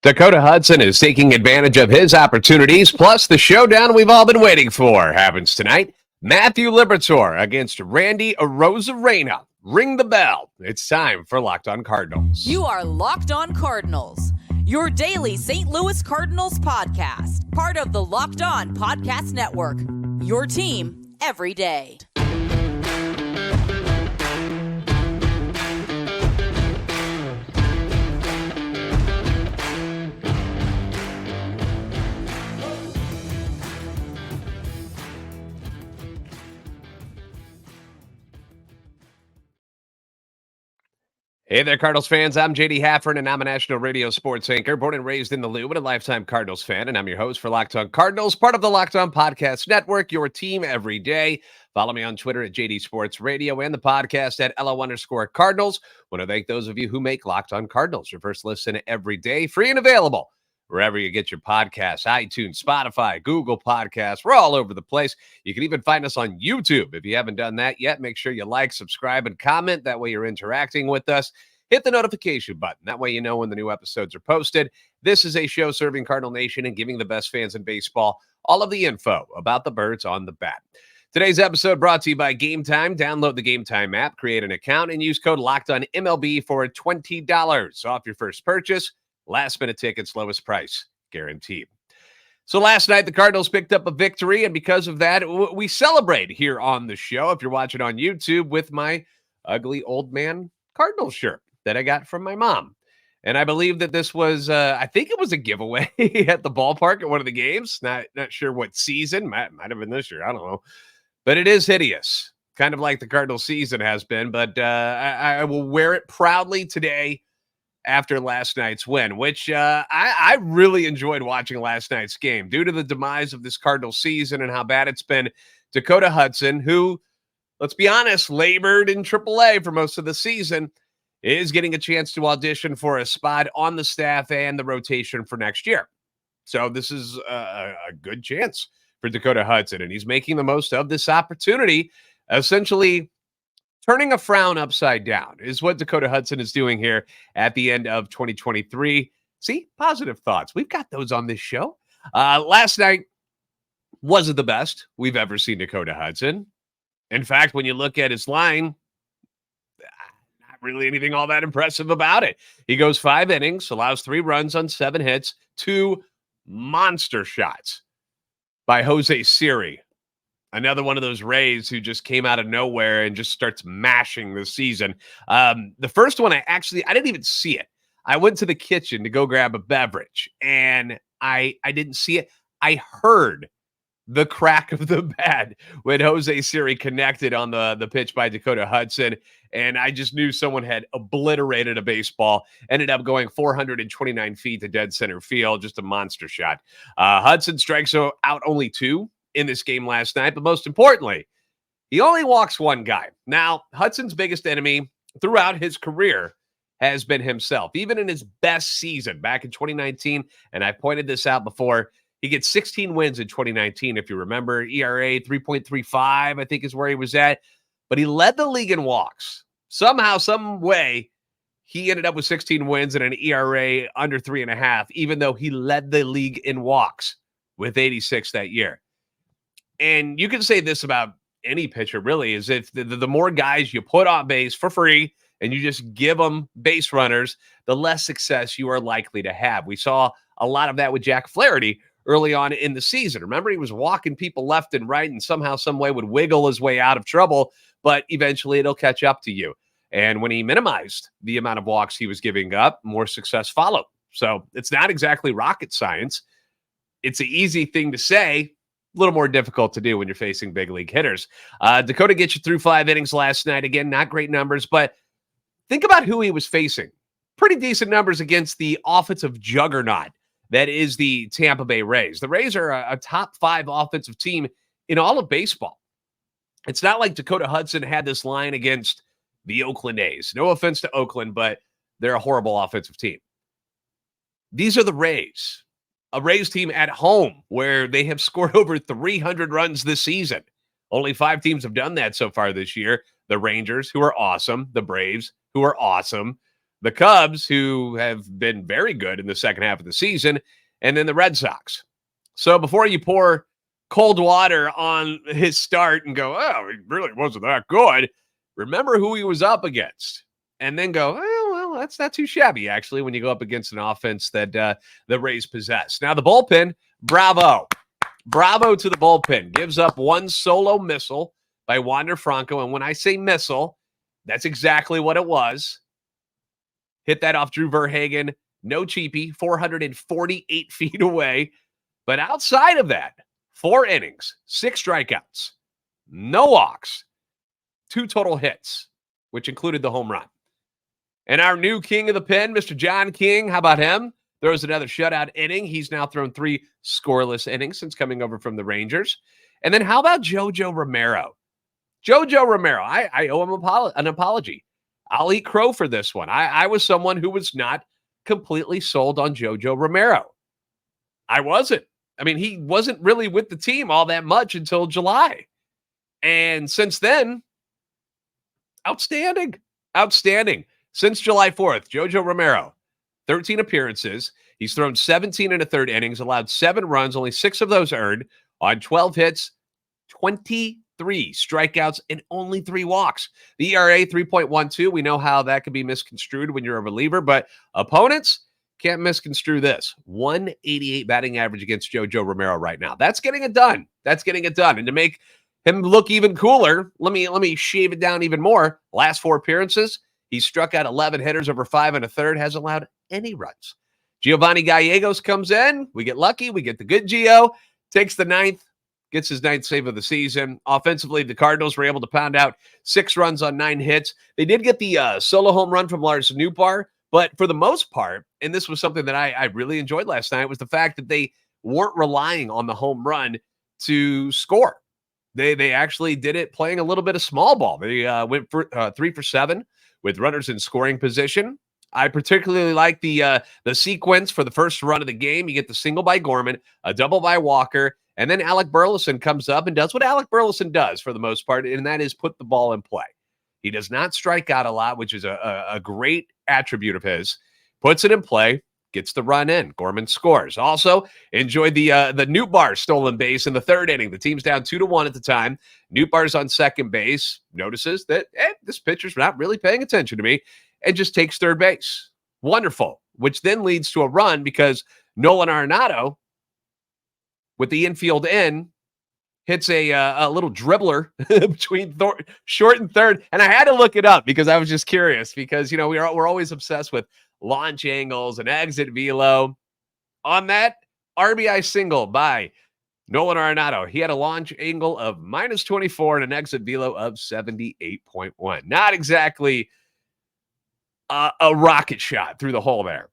Dakota Hudson is taking advantage of his opportunities, plus the showdown we've all been waiting for happens tonight. Matthew Liberatore against Randy Arozarena. Ring the bell. It's time for Locked On Cardinals. You are Locked On Cardinals, your daily St. Louis Cardinals podcast, part of the Locked On Podcast Network, your team every day. Hey there, Cardinals fans. I'm JD Haffern, and I'm a national radio sports anchor, born and raised in the Lou, and a lifetime Cardinals fan. And I'm your host for Locked On Cardinals, part of the Locked On Podcast Network, your team every day. Follow me on Twitter at JD Sports Radio and the podcast at LO_Cardinals. Want to thank those of you who make Locked On Cardinals your first listen every day, free and available wherever you get your podcasts, iTunes, Spotify, Google Podcasts. We're all over the place. You can even find us on YouTube. If you haven't done that yet, make sure you like, subscribe, and comment. That way you're interacting with us. Hit the notification button. That way you know when the new episodes are posted. This is a show serving Cardinal Nation and giving the best fans in baseball all of the info about the birds on the bat. Today's episode brought to you by Gametime. Download the Gametime app, create an account, and use code LOCKEDONMLB for $20 off your first purchase. Last-minute tickets, lowest price, guaranteed. So last night, the Cardinals picked up a victory, and because of that, we celebrate here on the show. If you're watching on YouTube, with my ugly old man Cardinals shirt that I got from my mom. And I believe that this was, I think it was a giveaway at the ballpark at one of the games. Not sure what season. Might have been this year. I don't know. But it is hideous, kind of like the Cardinals season has been. But I will wear it proudly today after last night's win, which I really enjoyed watching last night's game. Due to the demise of this Cardinals season and how bad it's been, Dakota Hudson, who, let's be honest, labored in AAA for most of the season, is getting a chance to audition for a spot on the staff and the rotation for next year. So this is a good chance for Dakota Hudson, and he's making the most of this opportunity, essentially turning a frown upside down is what Dakota Hudson is doing here at the end of 2023. See, positive thoughts. We've got those on this show. Last night wasn't the best we've ever seen Dakota Hudson. In fact, when you look at his line, not really anything all that impressive about it. He goes 5 innings, allows 3 runs on 7 hits, 2 monster shots by Jose Siri. Another one of those Rays who just came out of nowhere and just starts mashing this season. The first one, I didn't even see it. I went to the kitchen to go grab a beverage, and I didn't see it. I heard the crack of the bat when Jose Siri connected on the pitch by Dakota Hudson, and I just knew someone had obliterated a baseball. Ended up going 429 feet to dead center field. Just a monster shot. Hudson strikes out only 2 in this game last night, but most importantly, he only walks 1 guy. Now, Hudson's biggest enemy throughout his career has been himself. Even in his best season back in 2019, and I pointed this out before, he gets 16 wins in 2019, if you remember. ERA 3.35, I think is where he was at, but he led the league in walks. Somehow, some way, he ended up with 16 wins and an ERA under 3.5, even though he led the league in walks with 86 that year. And you can say this about any pitcher, really, is if the more guys you put on base for free and you just give them base runners, the less success you are likely to have. We saw a lot of that with Jack Flaherty early on in the season. Remember, he was walking people left and right and somehow, some way would wiggle his way out of trouble, but eventually it'll catch up to you. And when he minimized the amount of walks he was giving up, more success followed. So it's not exactly rocket science. It's an easy thing to say, a little more difficult to do when you're facing big league hitters. Dakota gets you through 5 innings last night. Again, not great numbers, but think about who he was facing. Pretty decent numbers against the offensive juggernaut that is the Tampa Bay Rays. The Rays are a top 5 offensive team in all of baseball. It's not like Dakota Hudson had this line against the Oakland A's. No offense to Oakland, but they're a horrible offensive team. These are the Rays. A Rays team at home where they have scored over 300 runs this season. Only 5 teams have done that so far this year. The Rangers, who are awesome. The Braves, who are awesome. the Cubs, who have been very good in the second half of the season, and then the Red Sox. So before you pour cold water on his start and go, oh, he really wasn't that good, remember who he was up against. And then go, oh, well, that's not too shabby, actually, when you go up against an offense that the Rays possess. Now, the bullpen, bravo. Bravo to the bullpen. Gives up one solo missile by Wander Franco. And when I say missile, that's exactly what it was. Hit that off Drew Verhagen. No cheapie, 448 feet away. But outside of that, 4 innings, 6 strikeouts, no walks, 2 total hits, which included the home run. And our new king of the pen, Mr. John King, how about him? Throws another shutout inning. He's now thrown 3 scoreless innings since coming over from the Rangers. And then how about JoJo Romero? JoJo Romero, I owe him an apology. I'll eat crow for this one. I was someone who was not completely sold on JoJo Romero. I wasn't. I mean, he wasn't really with the team all that much until July. And since then, outstanding. Outstanding. Since July 4th, JoJo Romero, 13 appearances. He's thrown 17 and a third innings, allowed 7 runs, only 6 of those earned on 12 hits, 23 strikeouts, and only 3 walks. The ERA, 3.12. We know how that could be misconstrued when you're a reliever, but opponents can't misconstrue this. 188 batting average against JoJo Romero right now. That's getting it done. That's getting it done. And to make him look even cooler, let me shave it down even more. Last 4 appearances, he struck out 11 hitters over 5 and a third, hasn't allowed any runs. Giovanni Gallegos comes in. We get lucky. We get the good Gio. Takes the 9th. Gets his 9th save of the season. Offensively, the Cardinals were able to pound out 6 runs on 9 hits. They did get the solo home run from Lars Nootbaar, but for the most part, and this was something that I really enjoyed last night, was the fact that they weren't relying on the home run to score. They actually did it playing a little bit of small ball. They went for 3 for 7 with runners in scoring position. I particularly like the sequence for the first run of the game. You get the single by Gorman, a double by Walker, and then Alec Burleson comes up and does what Alec Burleson does for the most part, and that is put the ball in play. He does not strike out a lot, which is a great attribute of his. Puts it in play, gets the run in. Gorman scores. Also, enjoyed the Nootbaar stolen base in the 3rd inning. The team's down 2-1 at the time. Nootbaar's on second base, notices that this pitcher's not really paying attention to me, and just takes 3rd base. Wonderful. Which then leads to a run because Nolan Arenado, with the infield in, hits a little dribbler between short and third. And I had to look it up because I was just curious because, we're always obsessed with launch angles and exit velo. On that RBI single by Nolan Arenado, he had a launch angle of -24 and an exit velo of 78.1. Not exactly a rocket shot through the hole there.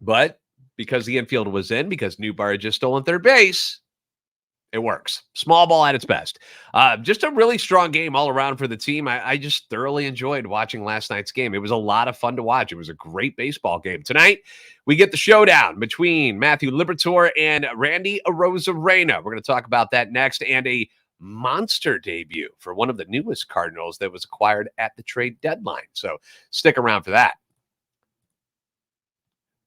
But because the infield was in, because Nootbaar had just stolen 3rd base, it works. Small ball at its best. Just a really strong game all around for the team. I just thoroughly enjoyed watching last night's game. It was a lot of fun to watch. It was a great baseball game. Tonight, we get the showdown between Matthew Liberatore and Randy Arozarena. We're going to talk about that next, and a monster debut for one of the newest Cardinals that was acquired at the trade deadline. So stick around for that.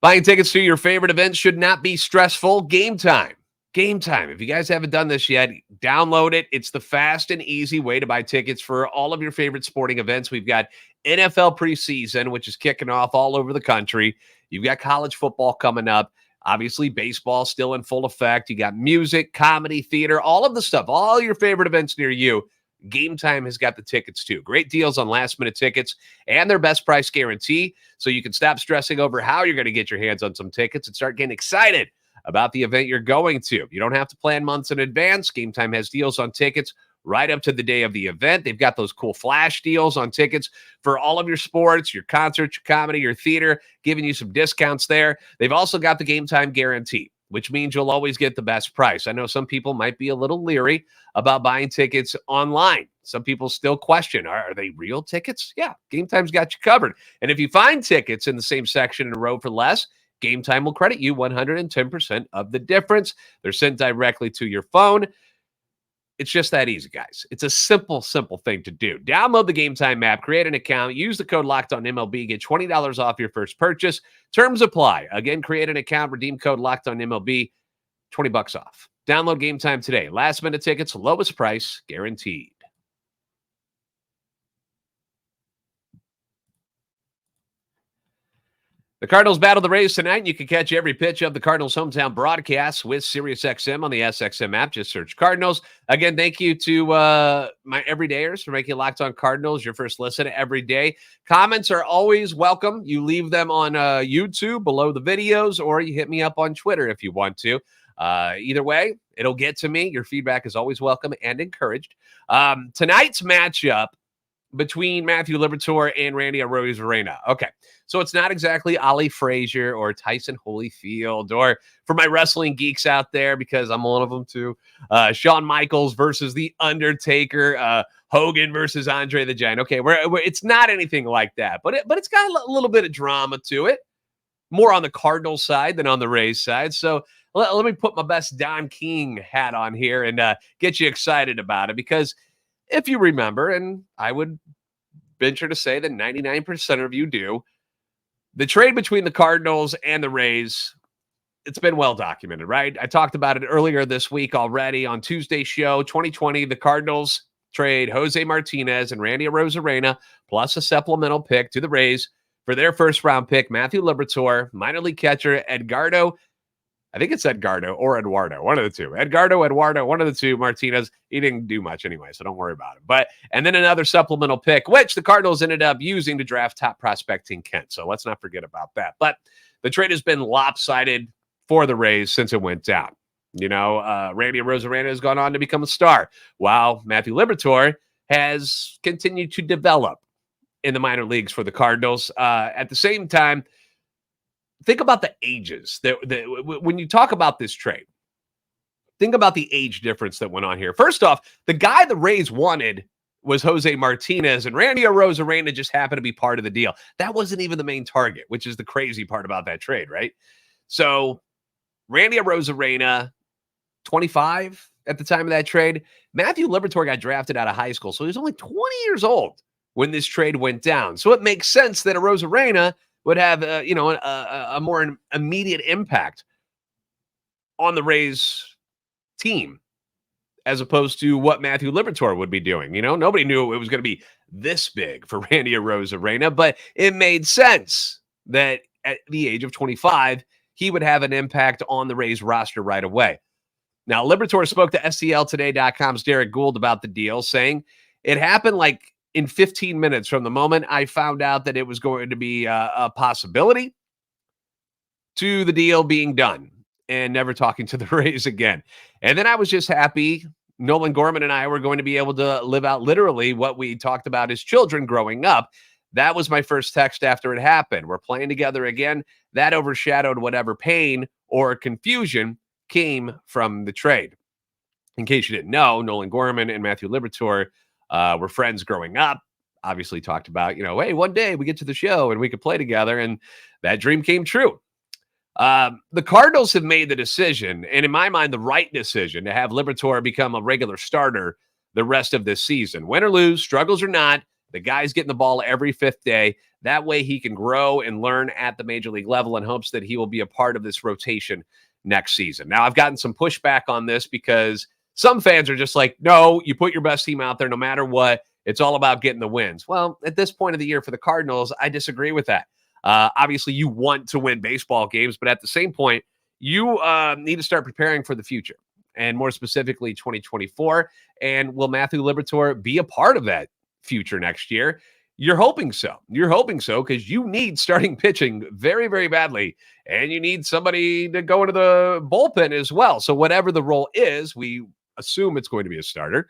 Buying tickets to your favorite events should not be stressful. Gametime. Gametime. If you guys haven't done this yet, download it. It's the fast and easy way to buy tickets for all of your favorite sporting events. We've got NFL preseason, which is kicking off all over the country. You've got college football coming up. Obviously, baseball still in full effect. You got music, comedy, theater, all of the stuff, all your favorite events near you. Gametime has got the tickets too. Great deals on last-minute tickets and their best price guarantee, so you can stop stressing over how you're going to get your hands on some tickets and start getting excited about the event you're going to. You don't have to plan months in advance. Gametime has deals on tickets right up to the day of the event. They've got those cool flash deals on tickets for all of your sports, your concerts, your comedy, your theater, giving you some discounts there. They've also got the Gametime guarantee, which means you'll always get the best price. I know some people might be a little leery about buying tickets online. Some people still question, are they real tickets? Yeah, Gametime's got you covered. And if you find tickets in the same section in a row for less, Gametime will credit you 110% of the difference. They're sent directly to your phone. It's just that easy, guys. It's a simple thing to do. Download the Gametime app, create an account, use the code LOCKEDONMLB, get $20 off your first purchase. Terms apply. Again, create an account, redeem code LOCKEDONMLB, $20 off. Download Gametime today. Last minute tickets, lowest price, guaranteed. The Cardinals battle the Rays tonight. You can catch every pitch of the Cardinals' hometown broadcast with SiriusXM on the SXM app. Just search Cardinals. Again, thank you to my everydayers for making Locked On Cardinals your first listen every day. Comments are always welcome. You leave them on YouTube below the videos, or you hit me up on Twitter if you want to. Either way, it'll get to me. Your feedback is always welcome and encouraged. Tonight's matchup between Matthew Liberatore and Randy Arozarena. Okay, so it's not exactly Ali Frazier or Tyson Holyfield, or for my wrestling geeks out there, because I'm one of them too, Shawn Michaels versus The Undertaker, Hogan versus Andre the Giant. Okay, it's not anything like that, but it's got a little bit of drama to it, more on the Cardinals side than on the Rays side. So let me put my best Don King hat on here and get you excited about it, because if you remember, and I would venture to say that 99% of you do, the trade between the Cardinals and the Rays, it's been well documented, right? I talked about it earlier this week already on Tuesday's show. 2020, the Cardinals trade Jose Martinez and Randy Arozarena plus a supplemental pick to the Rays for their first-round pick, Matthew Liberatore, minor league catcher Edgardo. I think it's Edgardo or Eduardo, one of the two. Eduardo, one of the two. Martinez, he didn't do much anyway, so don't worry about it. And then another supplemental pick, which the Cardinals ended up using to draft top prospect Tim Kent. So let's not forget about that. But the trade has been lopsided for the Rays since it went down. You know, Randy Arozarena has gone on to become a star, while Matthew Liberatore has continued to develop in the minor leagues for the Cardinals. At the same time, think about the ages when you talk about this trade. Think about the age difference that went on here. First off, the guy the Rays wanted was Jose Martinez, and Randy Arozarena just happened to be part of the deal. That wasn't even the main target, which is the crazy part about that trade, right? So Randy Arozarena, 25 at the time of that trade. Matthew Liberatore got drafted out of high school, so he was only 20 years old when this trade went down. So it makes sense that Arozarena would have, a more immediate impact on the Rays team as opposed to what Matthew Liberatore would be doing. You know, nobody knew it was going to be this big for Randy Arozarena, but it made sense that at the age of 25, he would have an impact on the Rays roster right away. Now, Liberatore spoke to STLtoday.com's Derek Gould about the deal, saying it happened like in 15 minutes from the moment I found out that it was going to be a possibility to the deal being done and never talking to the Rays again. And then I was just happy Nolan Gorman and I were going to be able to live out literally what we talked about as children growing up. That was my first text after it happened. We're playing together again. That overshadowed whatever pain or confusion came from the trade. In case you didn't know, Nolan Gorman and Matthew Liberatore were friends growing up. Obviously talked about, hey, one day we get to the show and we could play together. And that dream came true. The Cardinals have made the decision, and in my mind, the right decision, to have Liberatore become a regular starter the rest of this season. Win or lose, struggles or not, the guy's getting the ball every fifth day. That way he can grow and learn at the major league level in hopes that he will be a part of this rotation next season. Now, I've gotten some pushback on this because some fans are just like, no, you put your best team out there no matter what. It's all about getting the wins. Well, at this point of the year for the Cardinals, I disagree with that. Obviously, you want to win baseball games, but at the same point, you need to start preparing for the future, and more specifically 2024. And will Matthew Liberatore be a part of that future next year? You're hoping so. You're hoping so because you need starting pitching very, very badly, and you need somebody to go into the bullpen as well. So whatever the role is, we assume it's going to be a starter.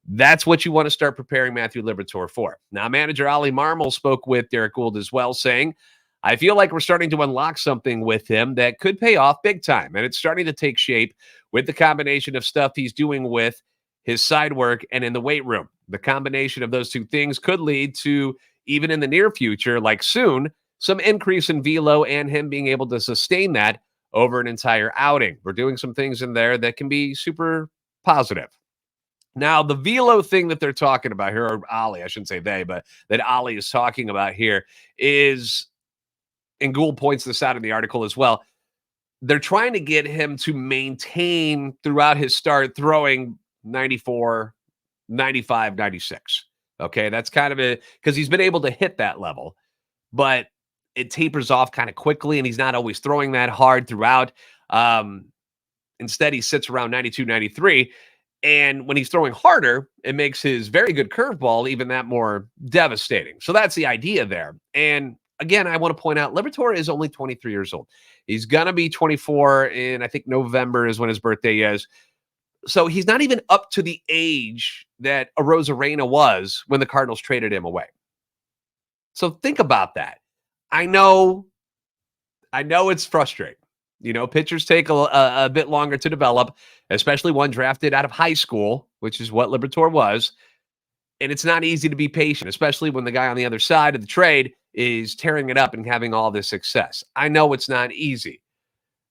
That's what you want to start preparing Matthew Liberatore for. Now, manager Ollie Marmol spoke with Derek Gould as well, saying, I feel like we're starting to unlock something with him that could pay off big time, and it's starting to take shape with the combination of stuff he's doing with his side work and in the weight room. The combination of those two things could lead to, even in the near future, like soon, some increase in velo and him being able to sustain that over an entire outing. We're doing some things in there that can be super positive. Now, the velo thing that they're talking about here, or Ollie, I shouldn't say they, but that Ollie is talking about here is, and Gould points this out in the article as well, they're trying to get him to maintain throughout his start throwing 94, 95, 96. Okay, that's kind of it, because he's been able to hit that level, but it tapers off kind of quickly, and he's not always throwing that hard throughout. Instead, he sits around 92, 93. And when he's throwing harder, it makes his very good curveball even that more devastating. So that's the idea there. And again, I want to point out, Liberatore is only 23 years old. He's going to be 24 in, I think, November is when his birthday is. So he's not even up to the age that Arozarena was when the Cardinals traded him away. So think about that. I know it's frustrating. Pitchers take a bit longer to develop, especially one drafted out of high school, which is what Liberatore was. And it's not easy to be patient, especially when the guy on the other side of the trade is tearing it up and having all this success. I know it's not easy,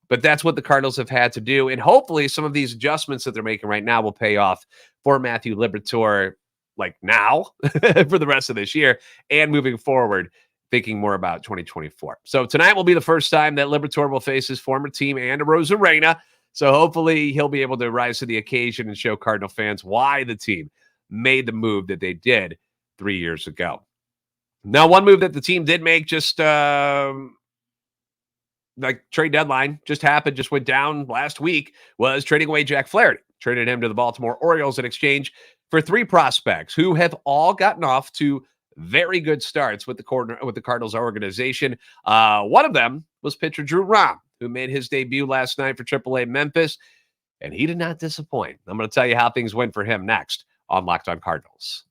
but that's what the Cardinals have had to do. And hopefully some of these adjustments that they're making right now will pay off for Matthew Liberatore, like now for the rest of this year and moving forward, thinking more about 2024. So tonight will be the first time that Liberatore will face his former team and Arozarena. So hopefully he'll be able to rise to the occasion and show Cardinal fans why the team made the move that they did 3 years ago. Now, one move that the team did make just like trade deadline just happened, just went down last week, was trading away Jack Flaherty. Traded him to the Baltimore Orioles in exchange for 3 prospects who have all gotten off to very good starts with the Cardinals organization. One of them was pitcher Drew Rom, who made his debut last night for AAA Memphis, and he did not disappoint. I'm going to tell you how things went for him next on Locked On Cardinals.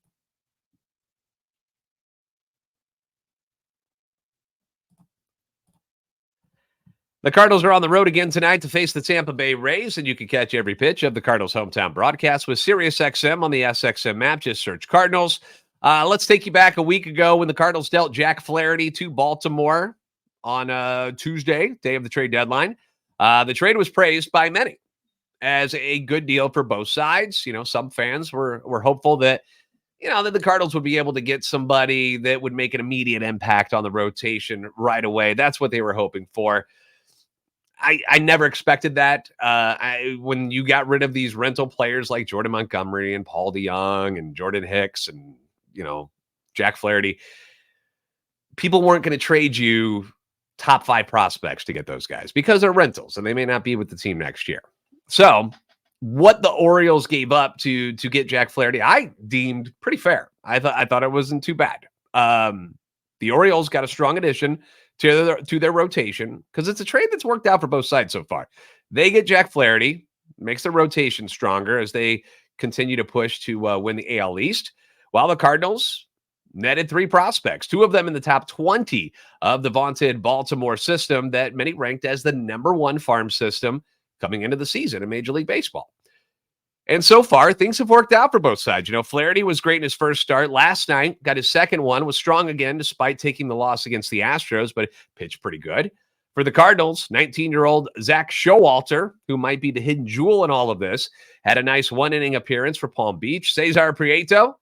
The Cardinals are on the road again tonight to face the Tampa Bay Rays, and you can catch every pitch of the Cardinals' hometown broadcast with SiriusXM on the SXM app. Just search Cardinals. Let's take you back a week ago when the Cardinals dealt Jack Flaherty to Baltimore on Tuesday, day of the trade deadline. The trade was praised by many as a good deal for both sides. Some fans were hopeful that that the Cardinals would be able to get somebody that would make an immediate impact on the rotation right away. That's what they were hoping for. I never expected that. When you got rid of these rental players like Jordan Montgomery and Paul DeYoung and Jordan Hicks and Jack Flaherty, people weren't going to trade you top 5 prospects to get those guys because they're rentals and they may not be with the team next year. So what the Orioles gave up to get Jack Flaherty, I deemed pretty fair. I thought it wasn't too bad. The Orioles got a strong addition to their rotation because it's a trade that's worked out for both sides so far. They get Jack Flaherty, makes their rotation stronger as they continue to push to win the AL East, while the Cardinals netted 3 prospects, 2 of them in the top 20 of the vaunted Baltimore system that many ranked as the number 1 farm system coming into the season in Major League Baseball. And so far, things have worked out for both sides. Flaherty was great in his first start. Last night, got his second one, was strong again despite taking the loss against the Astros, but pitched pretty good. For the Cardinals, 19-year-old Zach Showalter, who might be the hidden jewel in all of this, had a nice 1-inning appearance for Palm Beach. Cesar Prieto,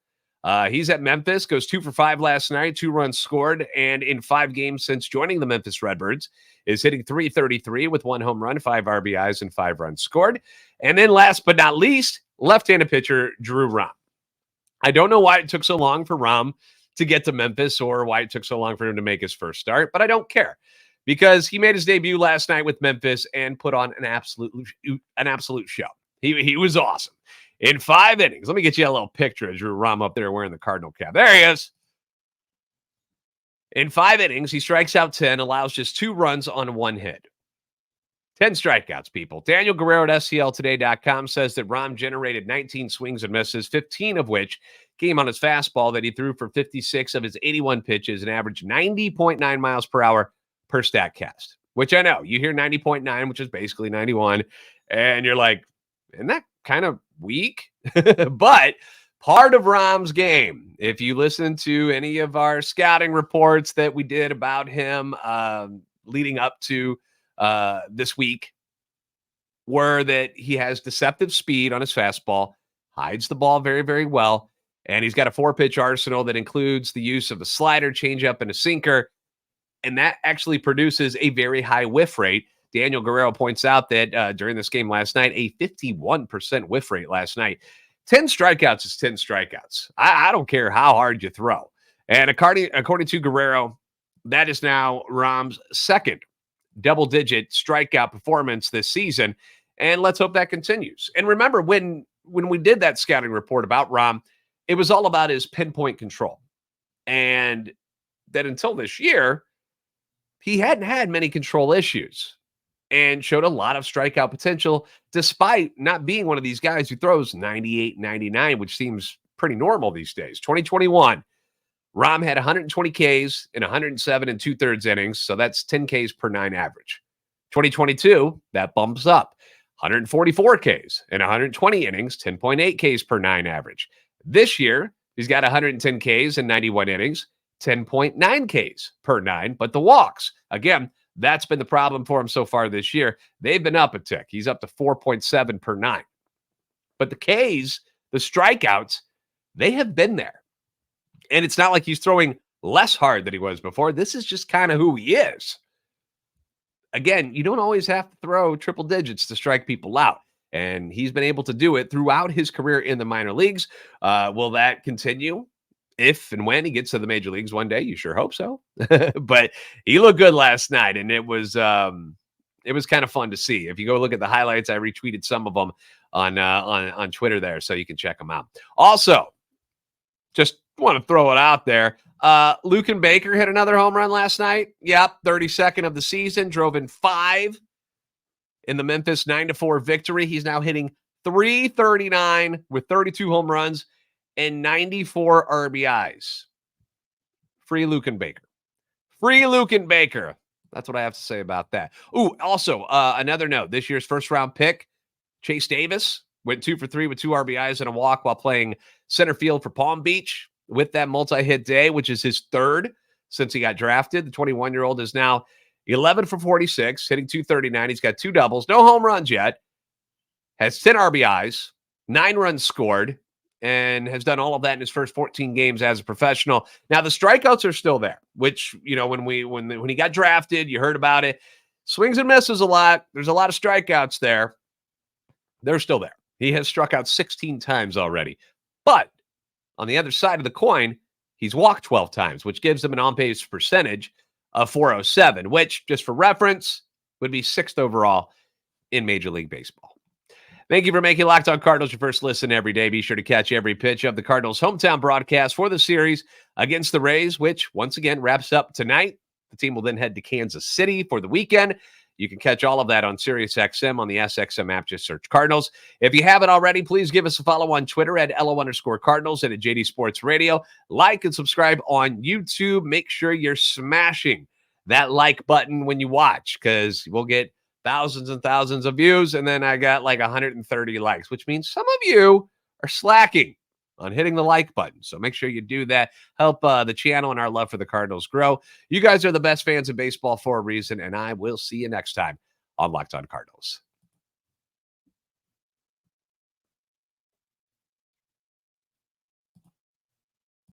he's at Memphis, goes 2 for 5 last night, 2 runs scored, and in 5 games since joining the Memphis Redbirds, is hitting .333 with 1 home run, 5 RBIs, and 5 runs scored. And then last but not least, left-handed pitcher Drew Rom. I don't know why it took so long for Rom to get to Memphis or why it took so long for him to make his first start, but I don't care because he made his debut last night with Memphis and put on an absolute show. He was awesome. In 5 innings, let me get you a little picture of Drew Rom up there wearing the Cardinal cap. There he is. In 5 innings, he strikes out 10, allows just 2 runs on 1 hit. 10 strikeouts, people. Daniel Guerrero at STLtoday.com says that Rom generated 19 swings and misses, 15 of which came on his fastball that he threw for 56 of his 81 pitches and averaged 90.9 miles per hour per StatCast, which I know. You hear 90.9, which is basically 91, and you're like, isn't that kind of weak? But part of Rom's game, if you listen to any of our scouting reports that we did about him leading up to this week, were that he has deceptive speed on his fastball hides the ball very, very well. And he's got a 4-pitch arsenal that includes the use of a slider, changeup, and a sinker. And that actually produces a very high whiff rate. Daniel Guerrero points out that during this game last night, a 51% whiff rate last night. 10 strikeouts is 10 strikeouts. I don't care how hard you throw. And according to Guerrero, that is now Rahm's second double-digit strikeout performance this season. And let's hope that continues. And remember, when we did that scouting report about Rahm, it was all about his pinpoint control. And that until this year, he hadn't had many control issues and showed a lot of strikeout potential, despite not being one of these guys who throws 98, 99, which seems pretty normal these days. 2021, Rahm had 120 Ks in 107 and 2/3 innings, so that's 10 Ks per 9 average. 2022, that bumps up. 144 Ks in 120 innings, 10.8 Ks per 9 average. This year, he's got 110 Ks in 91 innings, 10.9 Ks per 9, but the walks, again, that's been the problem for him so far this year. They've been up a tick. He's up to 4.7 per 9. But the Ks, the strikeouts, they have been there. And it's not like he's throwing less hard than he was before. This is just kind of who he is. Again, you don't always have to throw triple digits to strike people out. And he's been able to do it throughout his career in the minor leagues. Will that continue? If and when he gets to the major leagues one day, you sure hope so. But he looked good last night, and it was kind of fun to see. If you go look at the highlights, I retweeted some of them on Twitter there, so you can check them out. Also, just want to throw it out there. Luken Baker hit another home run last night. Yep, 32nd of the season, drove in 5 in the Memphis 9-4 victory. He's now hitting .339 with 32 home runs and 94 RBIs. Free Luken Baker. Free Luken Baker. That's what I have to say about that. Ooh, also, another note. This year's first-round pick, Chase Davis, went 2 for 3 with 2 RBIs and a walk while playing center field for Palm Beach with that multi-hit day, which is his 3rd since he got drafted. The 21-year-old is now 11 for 46, hitting .239. He's got 2 doubles, no home runs yet, has 10 RBIs, 9 runs scored, and has done all of that in his first 14 games as a professional. Now, the strikeouts are still there, which, you know, when he got drafted, you heard about it. Swings and misses a lot. There's a lot of strikeouts there. They're still there. He has struck out 16 times already. But on the other side of the coin, he's walked 12 times, which gives him an on-base percentage of .407, which, just for reference, would be 6th overall in Major League Baseball. Thank you for making Locked On Cardinals your first listen every day. Be sure to catch every pitch of the Cardinals' hometown broadcast for the series against the Rays, which, once again, wraps up tonight. The team will then head to Kansas City for the weekend. You can catch all of that on SiriusXM on the SXM app. Just search Cardinals. If you haven't already, please give us a follow on Twitter at @LO_Cardinals and at JD Sports Radio. Like and subscribe on YouTube. Make sure you're smashing that like button when you watch, because we'll get thousands and thousands of views, and then I got like 130 likes, which means some of you are slacking on hitting the like button. So make sure you do that. Help the channel and our love for the Cardinals grow. You guys are the best fans of baseball for a reason, and I will see you next time on Locked On Cardinals.